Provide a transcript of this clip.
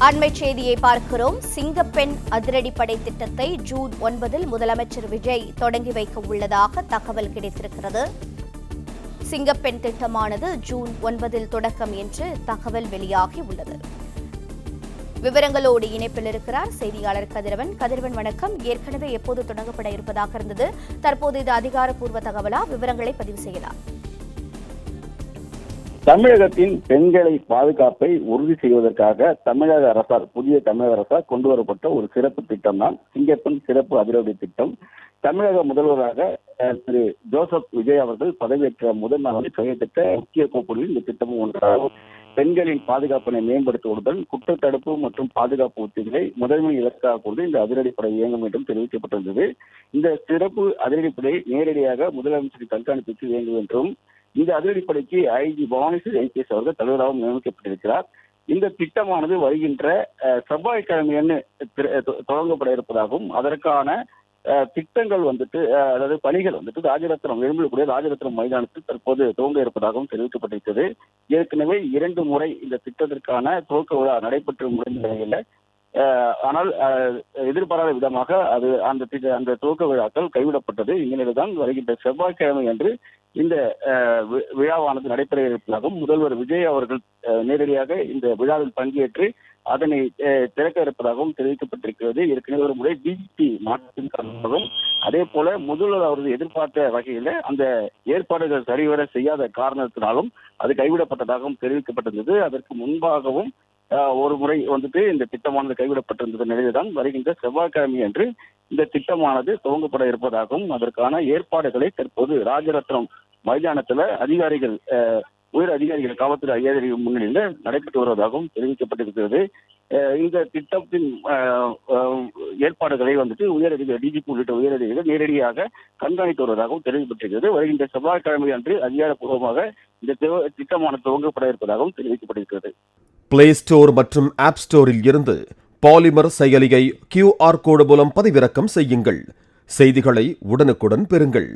அண்மை செய்தியை பார்க்கிறோம். சிங்கப்பெண் அதிரடிப்படை திட்டத்தை ஜூன் 9 முதலமைச்சர் விஜய் தொடங்கி வைக்க உள்ளதாக தகவல் கிடைத்திருக்கிறது. சிங்கப்பெண் திட்டமானது ஜூன் 9 தொடக்கம் என்று தகவல் வெளியாகி உள்ளது. விவரங்களோடு இணைப்பில் இருக்கிறார் செய்தியாளர் கதிரவன். கதிரவன் வணக்கம். ஏற்கனவே எப்போது தொடங்கப்பட இருப்பதாக இருந்தது, தற்போது இது அதிகாரப்பூர்வ தகவலா? விவரங்களை பதிவு செய்யலாம். தமிழகத்தின் பெண்களை பாதுகாப்பை உறுதி செய்வதற்காக புதிய தமிழக அரசால் கொண்டு வரப்பட்ட ஒரு சிறப்பு திட்டம் தான் சிங்கப்பெண் சிறப்பு அதிரடி திட்டம். தமிழக முதல்வராக திரு ஜோசப் விஜய் அவர்கள் பதவியேற்ற முதல் நாளில் கையெழுத்திட்ட முக்கிய கோப்புகளில் இந்த திட்டமும் ஒன்றாகும். பெண்களின் பாதுகாப்பினை மேம்படுத்துவதுடன் குற்றத்தடுப்பு மற்றும் பாதுகாப்பு உத்திகளை முதன்மை இலக்காக கொண்டு இந்த அதிரடிப்படை இயங்கும் என்றும் தெரிவிக்கப்பட்டிருந்தது. இந்த சிறப்பு அதிரடிப்படை நேரடியாக முதலமைச்சரின் கண்காணிப்புக்கு இயங்கும் என்றும், இந்த அதிரடிப்படைக்கு ஐஜி பவானிஸ்ரீ ஐபிஎஸ் அவர்கள் தலைவராகவும் நியமிக்கப்பட்டிருக்கிறார். இந்த திட்டமானது வருகின்ற செவ்வாய்க்கிழமை தொடங்கப்பட இருப்பதாகவும், அதற்கான திட்டங்கள் அதாவது பணிகள் ராஜரத்னம் எழும்பக்கூடிய ராஜரத்னம் மைதானத்தில் தற்போது துவங்க இருப்பதாகவும் தெரிவிக்கப்பட்டிருக்கிறது. ஏற்கனவே 2 முறை இந்த திட்டத்திற்கான துவக்க விழா நடைபெற்று முடிந்த நிலையில், ஆனால் எதிர்பாராத விதமாக அந்த துவக்க விழாக்கள் கைவிடப்பட்டது. இந்நிலையில்தான் வருகின்ற செவ்வாய்க்கிழமை அன்று இந்த விழாவானது நடைபெற இருப்பதாகவும், முதல்வர் விஜய் அவர்கள் நேரடியாக இந்த விழாவில் பங்கேற்று அதனை திறக்க இருப்பதாகவும் தெரிவிக்கப்பட்டிருக்கிறது. ஏற்கனவே ஒரு முறை டிஜிபி மாற்றத்தின் காரணமாகவும், அதே போல முதல்வர் அவர்கள் எதிர்பார்த்த வகையில அந்த ஏற்பாடுகள் சரிவர செய்யாத காரணத்தினாலும் அது கைவிடப்பட்டதாகவும் தெரிவிக்கப்பட்டிருந்தது. அதற்கு முன்பாகவும் ஒரு முறை இந்த திட்டமானது கைவிடப்பட்டிருந்த நிலையில்தான் வருகின்ற செவ்வாய்க்கிழமை அன்று இந்த திட்டமானது துவங்கப்பட இருப்பதாகவும், அதற்கான ஏற்பாடுகளை தற்போது ராஜரத்னம் மைதானத்துல உயர் அதிகாரிகள் காவல்துறை அதிகாரிகள் முன்னிலையில் நடைபெற்று வருவதாகவும் தெரிவிக்கப்பட்டிருக்கிறது. இந்த திட்டத்தின் ஏற்பாடுகளை டிஜிபி உள்ளிட்ட உயரதிகாரிகள் நேரடியாக கண்காணித்து வருவதாகவும் தெரிவிக்கப்பட்டிருக்கிறது. வருகின்ற செவ்வாய்க்கிழமை அன்று அதிகாரப்பூர்வமாக இந்த திட்டமானது துவங்கப்பட இருப்பதாகவும் தெரிவிக்கப்பட்டிருக்கிறது. பிளே ஸ்டோர் மற்றும் ஆப் ஸ்டோரில் இருந்து பாலிமர் செயலியை QR கோடு மூலம் பதிவிறக்கம் செய்யுங்கள். செய்திகளை உடனுக்குடன் பெறுங்கள்.